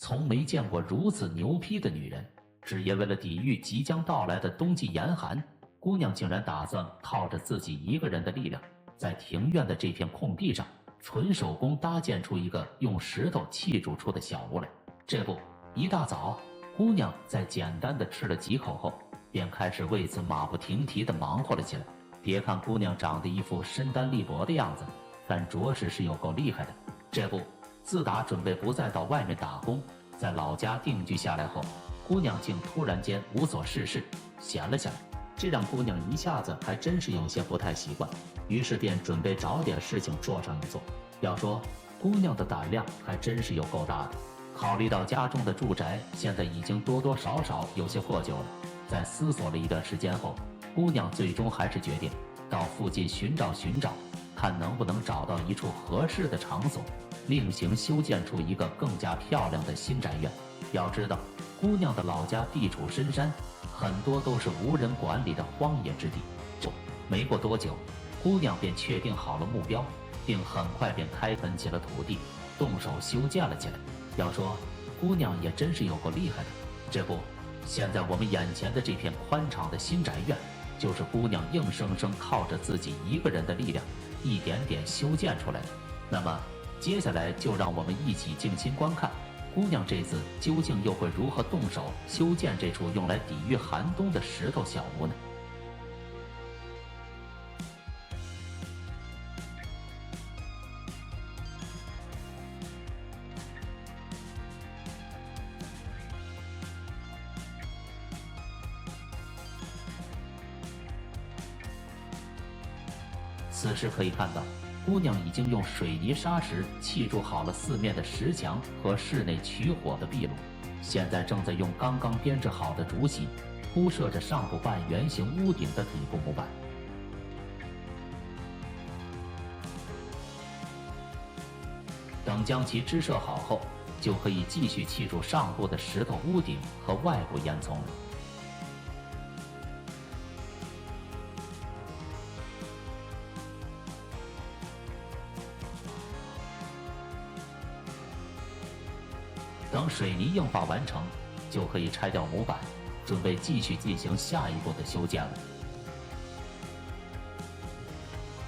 从没见过如此牛批的女人。只因为了抵御即将到来的冬季严寒，姑娘竟然打算靠着自己一个人的力量，在庭院的这片空地上纯手工搭建出一个用石头砌筑出的小屋来。这不，一大早，姑娘在简单的吃了几口后，便开始为此马不停蹄地忙活了起来。别看姑娘长得一副身单力薄的样子，但着实是有够厉害的。这不，自打准备不再到外面打工，在老家定居下来后，姑娘竟突然间无所事事，闲了下来，这让姑娘一下子还真是有些不太习惯，于是便准备找点事情做上一做。要说姑娘的胆量还真是有够大的，考虑到家中的住宅现在已经多多少少有些破旧了，在思索了一段时间后，姑娘最终还是决定到附近寻找，看能不能找到一处合适的场所，另行修建出一个更加漂亮的新宅院。要知道，姑娘的老家地处深山，很多都是无人管理的荒野之地。没过多久，姑娘便确定好了目标，并很快便开垦起了土地，动手修建了起来。要说姑娘也真是有够厉害的。这不，现在我们眼前的这片宽敞的新宅院，就是姑娘硬生生靠着自己一个人的力量，一点点修建出来的。那么接下来就让我们一起静心观看，姑娘这次究竟又会如何动手修建这处用来抵御寒冬的石头小屋呢？此时可以看到，姑娘已经用水泥砂石砌筑好了四面的石墙和室内取火的壁炉，现在正在用刚刚编制好的竹席铺设着上部半圆形屋顶的底部模板。等将其支设好后，就可以继续砌筑上部的石头屋顶和外部烟囱了。等水泥硬化完成，就可以拆掉模板，准备继续进行下一步的修建了。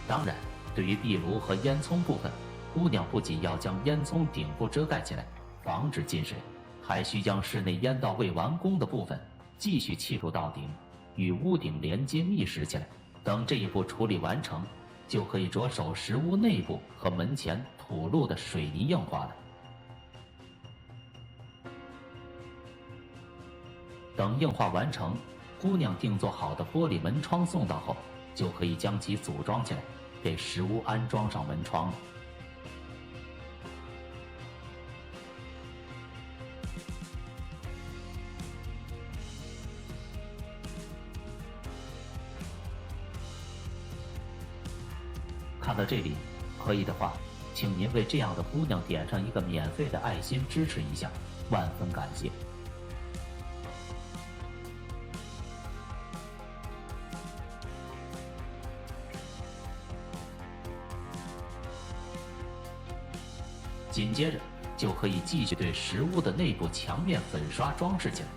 当然，对于壁炉和烟囱部分，姑娘不仅要将烟囱顶部遮盖起来，防止进水，还需将室内烟道未完工的部分继续砌筑到顶，与屋顶连接密实起来。等这一步处理完成，就可以着手石屋内部和门前土路的水泥硬化了。等硬化完成，姑娘定做好的玻璃门窗送到后，就可以将其组装起来，给石屋安装上门窗了。看到这里，可以的话，请您为这样的姑娘点上一个免费的爱心，支持一下，万分感谢。紧接着就可以继续对石屋的内部墙面粉刷装饰起来。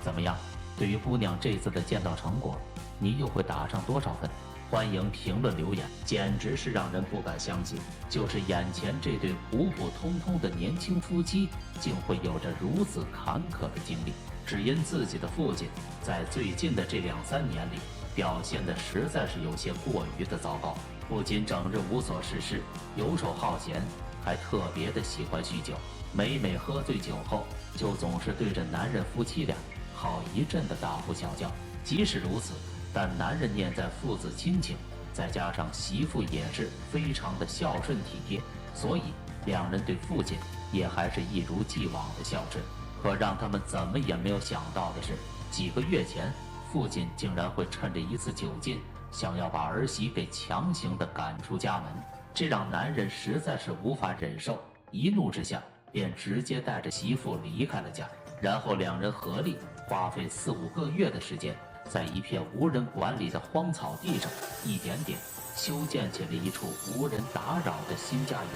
怎么样？对于姑娘这次的建造成果，你又会打上多少分？欢迎评论留言，简直是让人不敢相信，就是眼前这对普普通通的年轻夫妻，竟会有着如此坎坷的经历，只因自己的父亲在最近的这2-3年里表现的实在是有些过于的糟糕，不仅整日无所事事，游手好闲，还特别的喜欢酗酒，每喝醉酒后，就总是对着男人夫妻俩好一阵的大呼小叫。即使如此，但男人念在父子亲情，再加上媳妇也是非常的孝顺体贴，所以两人对父亲也还是一如既往的孝顺。可让他们怎么也没有想到的是，几个月前，父亲竟然会趁着一次酒劲，想要把儿媳给强行的赶出家门，这让男人实在是无法忍受，一怒之下便直接带着媳妇离开了家。然后两人合力花费4-5个月的时间，在一片无人管理的荒草地上，一点点修建起了一处无人打扰的新家园。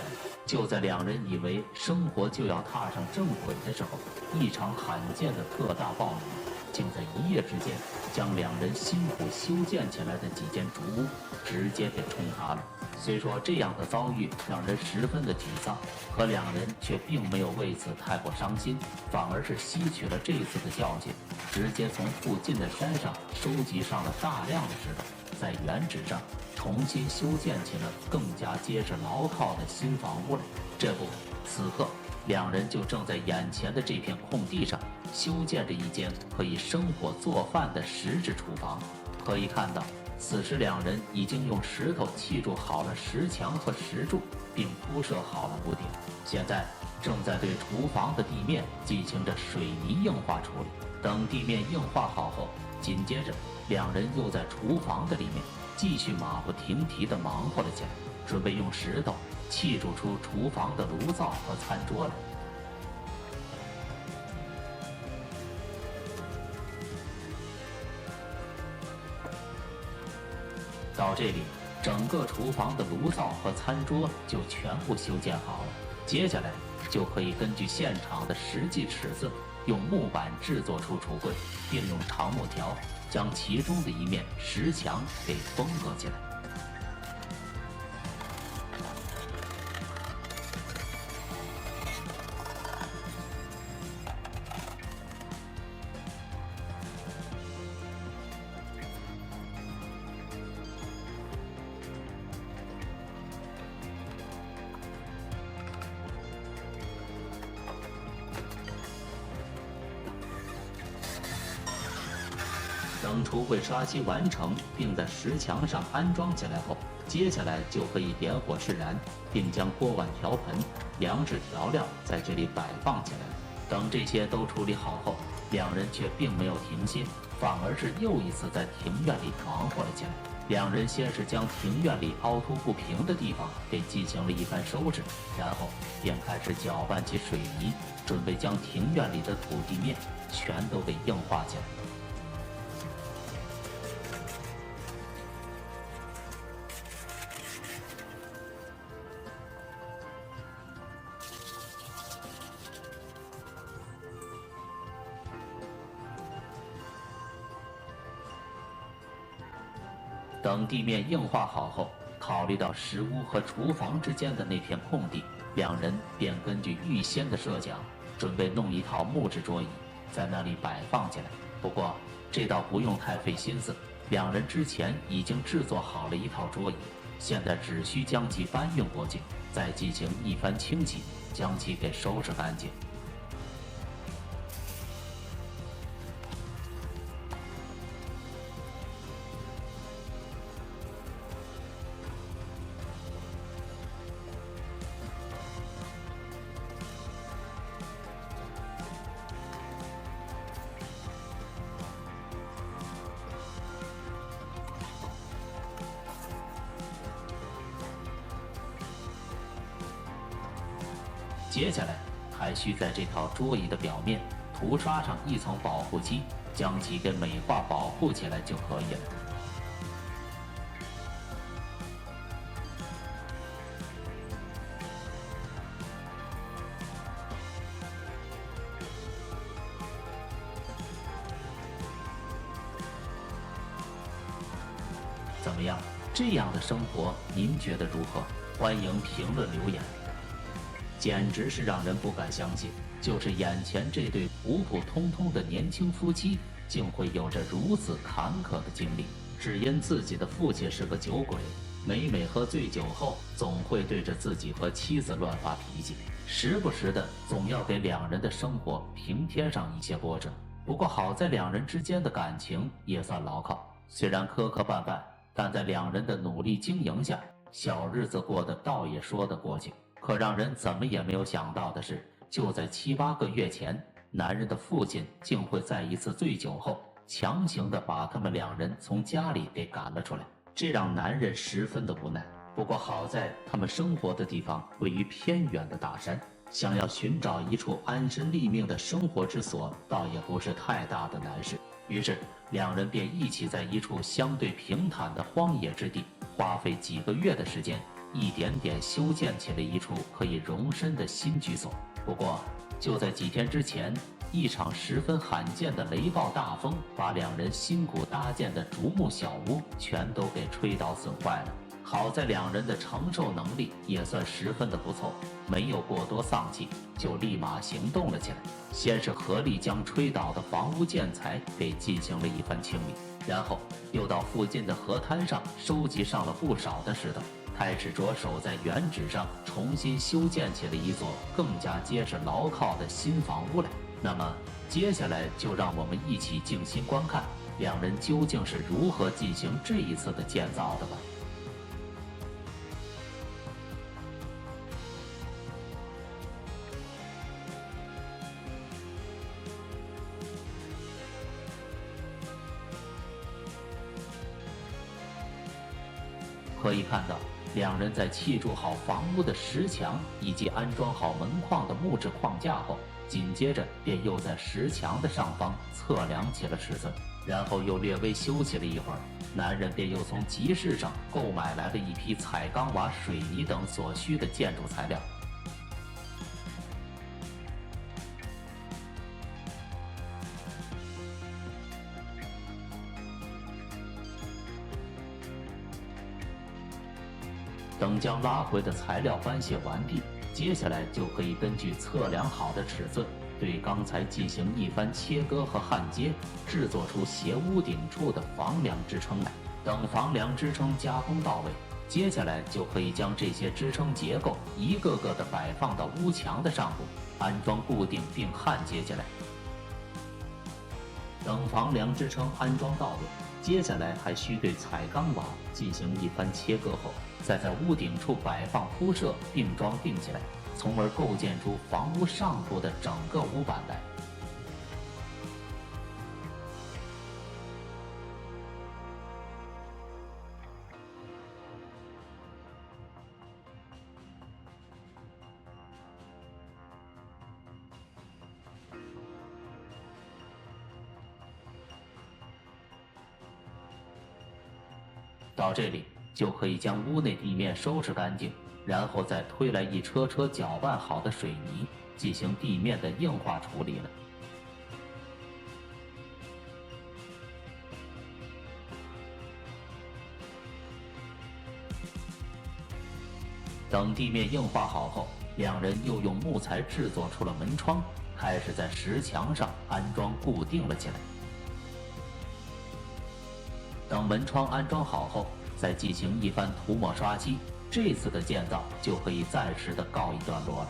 就在两人以为生活就要踏上正轨的时候，一场罕见的特大暴雨竟在一夜之间将两人辛苦修建起来的几间竹屋直接给冲塌了。虽说这样的遭遇让人十分的沮丧，可两人却并没有为此太过伤心，反而是吸取了这次的教训，直接从附近的山上收集上了大量的石头，在原址上重新修建起了更加结实牢靠的新房屋了。这不，此刻两人就正在眼前的这片空地上修建着一间可以生火做饭的实质厨房。可以看到，此时两人已经用石头砌筑好了石墙和石柱，并铺设好了屋顶，现在正在对厨房的地面进行着水泥硬化处理。等地面硬化好后，紧接着两人又在厨房的里面继续马不停蹄地忙活了起来，准备用石头砌筑出厨房的炉灶和餐桌来。到这里，整个厨房的炉灶和餐桌就全部修建好了。接下来就可以根据现场的实际尺寸，用木板制作出橱柜，并用长木条将其中的一面石墙给封合起来。等橱柜刷漆完成，并在石墙上安装起来后，接下来就可以点火释燃，并将锅碗瓢盆、粮食调料在这里摆放起来。等这些都处理好后，两人却并没有停歇，反而是又一次在庭院里忙活了起来。两人先是将庭院里凹凸不平的地方给进行了一番收拾，然后便开始搅拌起水泥，准备将庭院里的土地面全都给硬化起来。等地面硬化好后，考虑到石屋和厨房之间的那片空地，两人便根据预先的设想，准备弄一套木质桌椅，在那里摆放起来。不过这倒不用太费心思，两人之前已经制作好了一套桌椅，现在只需将其搬运过去，再进行一番清洗，将其给收拾干净。接下来还需在这套桌椅的表面涂刷上一层保护漆，将其给美化保护起来就可以了。怎么样？这样的生活您觉得如何？欢迎评论留言。简直是让人不敢相信，就是眼前这对普普通通的年轻夫妻，竟会有着如此坎坷的经历。只因自己的父亲是个酒鬼，每每喝醉酒后，总会对着自己和妻子乱发脾气，时不时的总要给两人的生活平添上一些波折。不过好在两人之间的感情也算牢靠，虽然磕磕绊绊，但在两人的努力经营下，小日子过得倒也说得过去。可让人怎么也没有想到的是，就在7、8个月前，男人的父亲竟会在一次醉酒后，强行的把他们两人从家里给赶了出来，这让男人十分的无奈。不过好在他们生活的地方位于偏远的大山，想要寻找一处安身立命的生活之所，倒也不是太大的难事。于是两人便一起在一处相对平坦的荒野之地花费几个月的时间，一点点修建起了一处可以容身的新居所。不过，就在几天之前，一场十分罕见的雷暴大风，把两人辛苦搭建的竹木小屋全都给吹倒损坏了。好在两人的承受能力也算十分的不错，没有过多丧气，就立马行动了起来。先是合力将吹倒的房屋建材给进行了一番清理，然后又到附近的河滩上收集上了不少的石头，开始着手在原址上重新修建起了一座更加结实牢靠的新房屋来。那么接下来就让我们一起静心观看两人究竟是如何进行这一次的建造的吧。可以看到，两人在砌筑好房屋的石墙以及安装好门框的木质框架后，紧接着便又在石墙的上方测量起了尺寸，然后又略微修起了一会儿，男人便又从集市上购买来了一批彩钢瓦、水泥等所需的建筑材料。等将拉回的材料搬卸完毕，接下来就可以根据测量好的尺寸，对钢材进行一番切割和焊接，制作出斜屋顶处的房梁支撑来。等房梁支撑加工到位，接下来就可以将这些支撑结构一个个的摆放到屋墙的上部，安装固定并焊接起来。等房梁支撑安装到位，接下来还需对彩钢瓦进行一番切割后，再在屋顶处摆放铺设并装订起来，从而构建出房屋上部的整个屋板来。到这里就可以将屋内地面收拾干净，然后再推来一车车搅拌好的水泥，进行地面的硬化处理了。等地面硬化好后，两人又用木材制作出了门窗，开始在石墙上安装固定了起来。等门窗安装好后，再进行一番涂抹刷漆，这次的建造就可以暂时的告一段落了。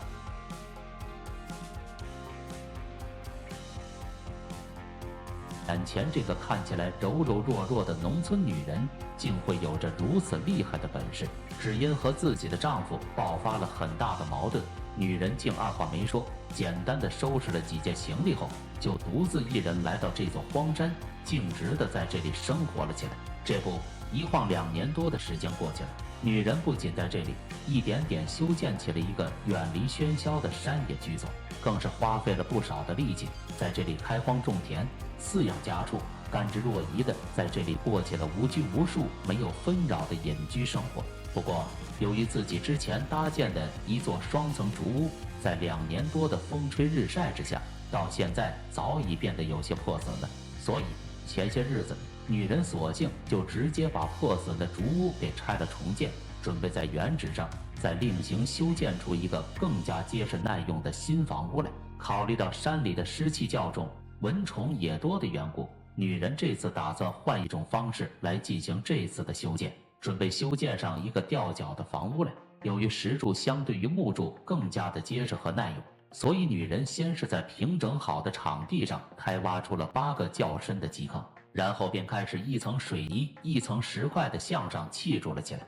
眼前这个看起来柔柔弱弱的农村女人，竟会有着如此厉害的本事。只因和自己的丈夫爆发了很大的矛盾，女人竟二话没说，简单的收拾了几件行李后，就独自一人来到这座荒山，径直的在这里生活了起来。这不，一晃2年多的时间过去了，女人不仅在这里一点点修建起了一个远离喧嚣的山野居所，更是花费了不少的力气，在这里开荒种田，饲养家畜，甘之若饴的在这里过起了无拘无束、没有纷扰的隐居生活。不过，由于自己之前搭建的一座双层竹屋，在2年多的风吹日晒之下，到现在早已变得有些破损了，所以前些日子，女人索性就直接把破损的竹屋给拆了重建，准备在原址上再另行修建出一个更加结实耐用的新房屋来。考虑到山里的湿气较重，蚊虫也多的缘故，女人这次打算换一种方式来进行这次的修建，准备修建上一个吊脚的房屋来。由于石柱相对于木柱更加的结实和耐用，所以女人先是在平整好的场地上开挖出了8个较深的基坑，然后便开始一层水泥一层石块的向上砌筑了起来。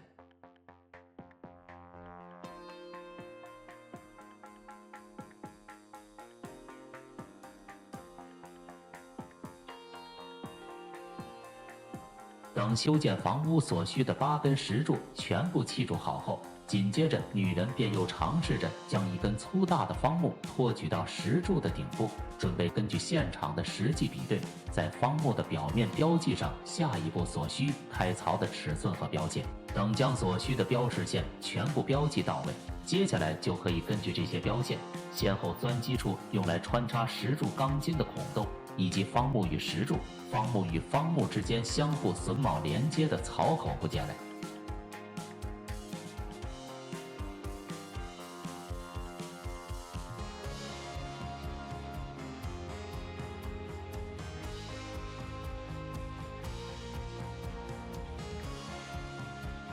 等等修建房屋所需的8根石柱全部砌筑好后，紧接着女人便又尝试着将一根粗大的方木托举到石柱的顶部，准备根据现场的实际比对，在方木的表面标记上下一步所需开槽的尺寸和标线。等将所需的标识线全部标记到位，接下来就可以根据这些标线，先后钻击出用来穿插石柱钢筋的孔洞，以及方木与石柱、方木与方木之间相互榫卯连接的槽口部件来。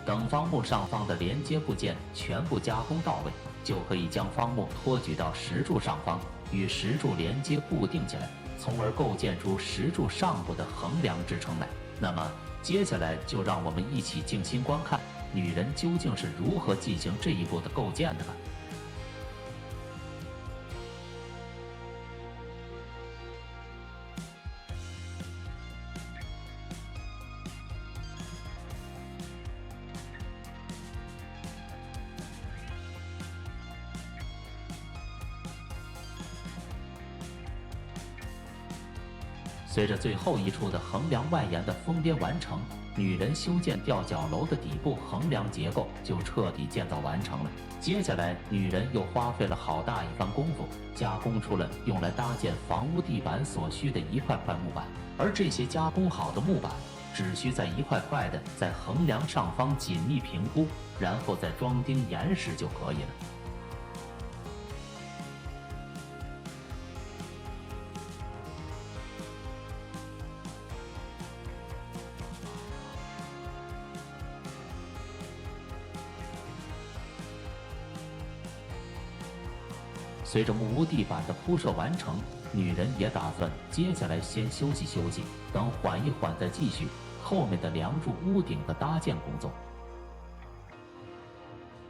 等方木上方的连接部件全部加工到位，就可以将方木托举到石柱上方，与石柱连接固定起来，从而构建出石柱上部的横梁支撑来。那么接下来就让我们一起静心观看女人究竟是如何进行这一步的构建的吧。随着最后一处的横梁外沿的封边完成，女人修建吊脚楼的底部横梁结构就彻底建造完成了。接下来，女人又花费了好大一番功夫，加工出了用来搭建房屋地板所需的一块块木板，而这些加工好的木板只需在一块块的在横梁上方紧密平铺，然后再装钉严实就可以了。随着木屋地板的铺设完成，女人也打算接下来先休息休息，等缓一缓再继续后面的梁柱屋顶的搭建工作。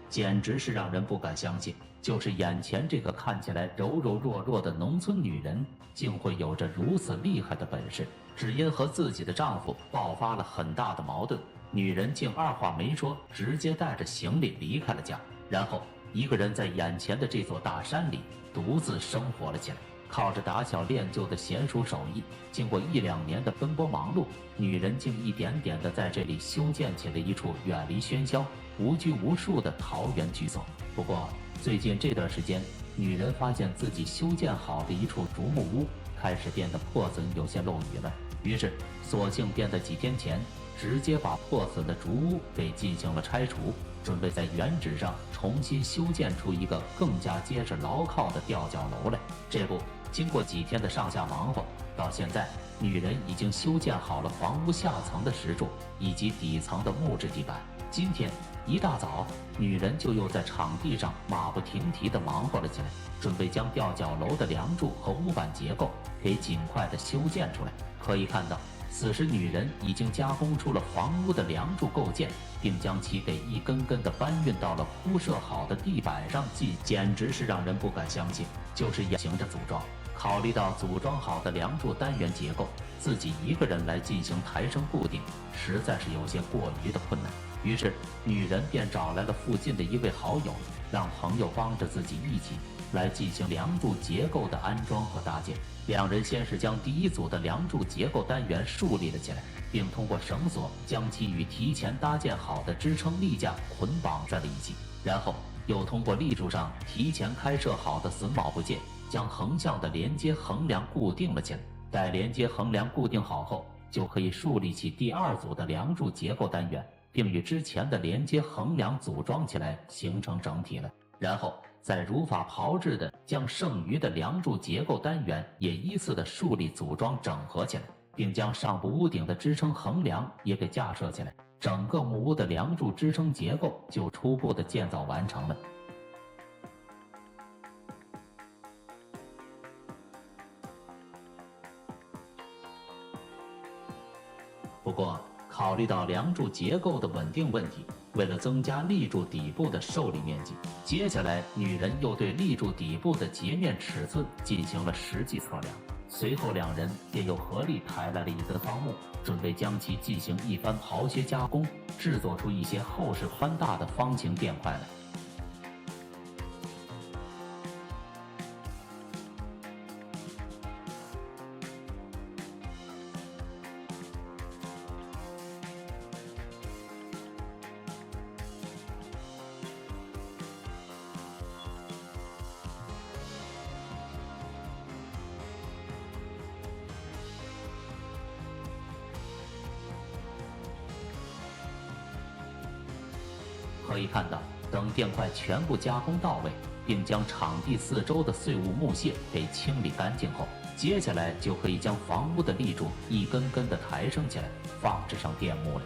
简直是让人不敢相信，就是眼前这个看起来柔柔弱弱的农村女人，竟会有着如此厉害的本事。只因和自己的丈夫爆发了很大的矛盾，女人竟二话没说，直接带着行李离开了家，然后一个人在眼前的这座大山里独自生活了起来。靠着打小练就的娴熟手艺，经过1、2年的奔波忙碌，女人竟一点点地在这里修建起了一处远离喧嚣、无拘无束的桃源居所。不过最近这段时间，女人发现自己修建好的一处竹木屋开始变得破损，有些漏雨了，于是索性便在几天前直接把破损的竹屋给进行了拆除，准备在原址上重新修建出一个更加结实牢靠的吊脚楼来。这不，经过几天的上下忙活，到现在女人已经修建好了房屋下层的石柱以及底层的木质地板。今天一大早，女人就又在场地上马不停蹄地忙活了起来，准备将吊脚楼的梁柱和屋板结构给尽快地修建出来。可以看到，此时女人已经加工出了房屋的梁柱构件，并将其给一根根地搬运到了铺设好的地板上，简直是让人不敢相信，就是严行着组装。考虑到组装好的梁柱单元结构，自己一个人来进行抬升固定，实在是有些过于的困难。于是，女人便找来了附近的一位好友，让朋友帮着自己一起来进行梁柱结构的安装和搭建。两人先是将第一组的梁柱结构单元树立了起来，并通过绳索将其与提前搭建好的支撑立架捆绑在了一起，然后又通过立柱上提前开设好的榫卯部件，将横向的连接横梁固定了起来。待连接横梁固定好后，就可以树立起第二组的梁柱结构单元，并与之前的连接横梁组装起来，形成整体了。然后再如法炮制的将剩余的梁柱结构单元也依次的树立、组装、整合起来，并将上部屋顶的支撑横梁也给架设起来，整个木屋的梁柱支撑结构就初步的建造完成了。不过，考虑到梁柱结构的稳定问题，为了增加立柱底部的受力面积，接下来女人又对立柱底部的截面尺寸进行了实际测量。随后两人便又合力抬来了一个方木，准备将其进行一番刨削加工，制作出一些厚实宽大的方形垫块来。可以看到，等垫块全部加工到位，并将场地四周的碎物木屑给清理干净后，接下来就可以将房屋的立柱一根根的抬升起来，放置上垫木了。